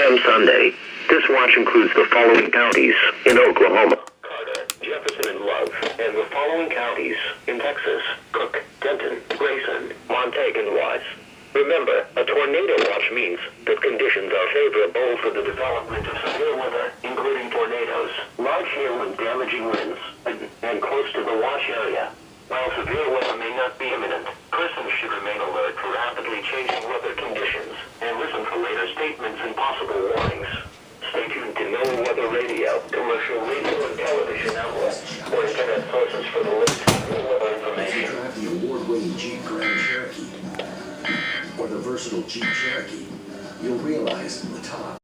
p.m. Sunday. This watch includes the following counties in Oklahoma: Carter, Jefferson, and Love, and the following counties in Texas: Cook, Denton, Grayson, Montague, and Watts. Remember, a tornado watch means that conditions are favorable for the development of severe weather, including tornadoes, large hail, and damaging winds, and close to the watch area. While severe weather may not be imminent, persons should remain alert for rapidly changing weather conditions and listen for later statements and possible warnings. Stay tuned to NOAA Weather Radio, commercial radio and television outlets, or internet sources for the latest weather information. If you drive the award-winning Jeep Grand Cherokee or the versatile Jeep Cherokee, you'll realize the top